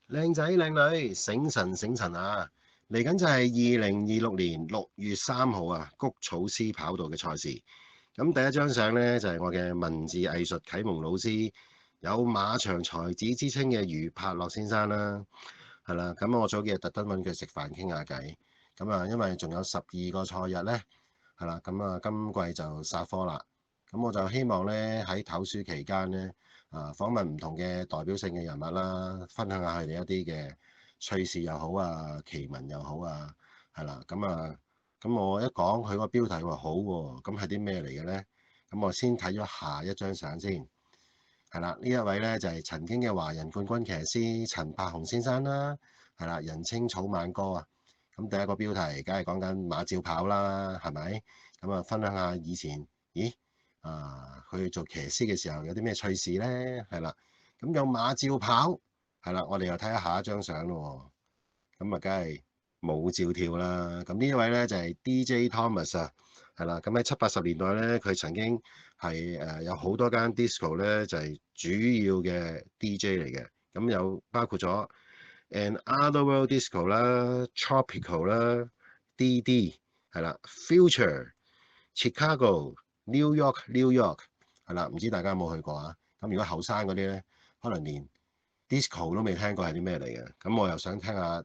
靚仔靚女，醒神醒神啊！嚟緊就係2026年6月3號啊，谷草絲跑道嘅賽事。咁第一張相呢，就係我嘅文字藝術啟蒙老師，有馬場才子之稱嘅余柏樂先生啦。係啦，咁我早幾日特登揾佢食飯傾下偈。咁啊，因為仲有12個賽日呢，係啦，咁啊今季就殺科啦。咁我就希望呢，喺唞暑期間呢，訪問唔同嘅代表性嘅人物啦，分享下佢哋一啲嘅趣事又好啊，奇聞又好啊，係啦，咁我一講佢個標題話好喎，咁係啲咩嚟嘅咧？咁我先睇咗下一張相先，係啦，呢一位咧就係曾經嘅華人冠軍騎師陳柏雄先生啦，係啦，人稱草蜢哥啊。咁第一個標題梗係講緊馬照跑啦，係咪？咁啊，分享下以前，咦？佢做騎師嘅時候有啲咩趣事咧？係啦，咁有馬照跑，係啦，我哋又睇下下一張相咯喎，咁啊，梗係舞照跳啦。咁呢一位咧就係 DJ Thomas 啊，係啦，咁喺70、80年代咧，佢曾經係有好多間 disco 咧，就係主要嘅 DJ 嚟嘅。咁有包括咗 An Otherworld Disco 啦、Tropical 啦、DD 係啦、Future、Chicago、New York 係啦，唔知大家有冇去過啊？咁如果後生嗰啲咧，可能連 disco 都未聽過係啲咩嚟嘅。咁我又想聽下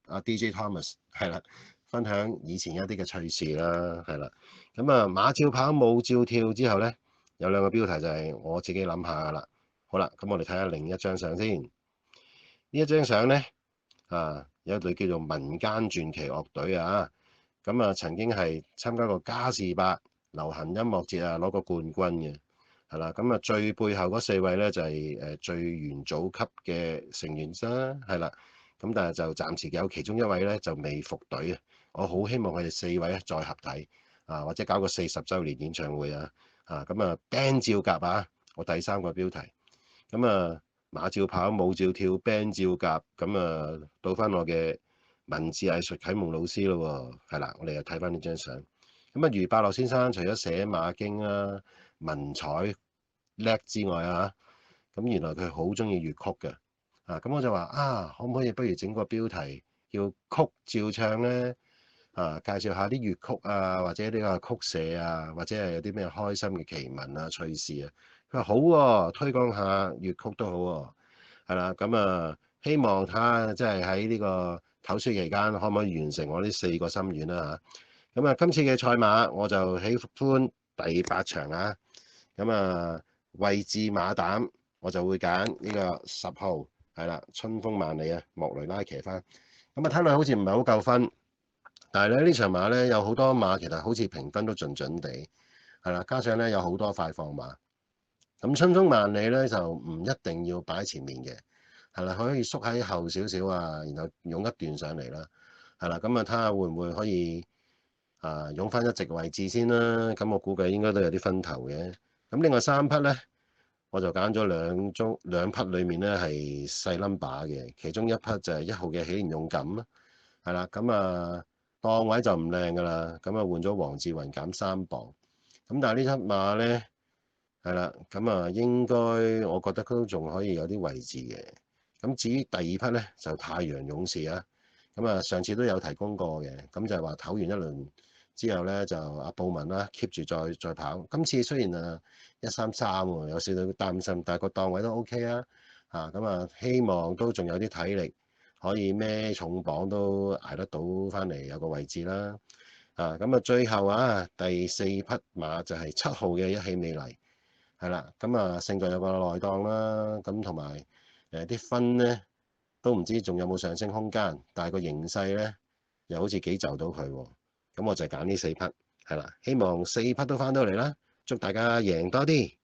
阿 DJ Thomas 係啦，分享以前一啲嘅趣事啦，係啦。咁啊，馬照跑，舞照跳之後咧，有兩個標題就係我自己諗下噶啦。好啦，咁我哋睇下另一張相先。呢一張相咧有一隊叫做民間傳奇樂隊啊。咁啊，曾經係參加過嘉士伯流行音樂節啊，攞過冠軍嘅，係啦。咁啊，最背後嗰4位咧就係最元祖級嘅成員啦，係啦。咁但係就暫時有其中一位咧就未復隊啊。我好希望佢哋4位咧再合體或者搞個40週年演唱會啊。咁啊 band 照夾啊，我第3個標題。咁啊，馬照跑，舞照跳，band 照夾。咁啊，到翻我嘅文字藝術啟蒙老師咯喎，係啦，我哋又睇翻呢張相。咁啊，余伯樂先生除咗寫馬經啊、文采叻之外咁原來佢好中意粵曲嘅。咁我就話可唔可以不如整個標題叫曲照唱咧？介紹下啲粵曲或者呢個曲社或者係有啲咩開心嘅奇聞趣事啊。佢話好喎，推廣下粵曲都好喎，係啦。咁希望睇下即係喺呢個唞暑期間可唔可以完成我呢4個心願啦嚇。咁今次嘅賽馬我就喜歡第8場啊。咁位置馬膽我就會揀呢個10號係啦，春風萬里莫雷拉騎翻。睇落好似唔係好夠分，但係咧呢場馬咧有好多馬其實好似評分都準準地係啦，加上咧有好多快放馬。咁春風萬里咧就唔一定要擺喺前面嘅，係啦，可以縮喺後少少然後湧一段上嚟啦，係啦。咁睇下會唔會可以湧翻一席位置先啦。咁我估計應該都有啲分頭嘅。咁另外3匹咧，我就揀咗兩匹裡面咧係細 number 嘅，其中一匹就係1號嘅喜連勇敢啦，係啦。檔位就唔靚噶啦，換咗黃志雲減3磅。咁但係呢匹馬咧係啦，應該我覺得佢都仲可以有啲位置嘅。咁至於第2匹咧就太陽勇士上次都有提供過嘅，咁就係話唞完一輪之後咧就阿布文keep 住再跑。今次雖然133喎，有少少擔心，但係個檔位都 OK 希望都仲有啲體力可以孭重磅都捱得到翻嚟有個位置啦。最後第4匹馬就係7號嘅一起美麗。係啦，勝在有個內檔啦，同埋啲分咧都唔知仲有冇上升空間，但係個形勢咧又好似幾就到佢喎，咁我就揀呢4匹，係啦，希望4匹都翻到嚟啦，祝大家贏多啲。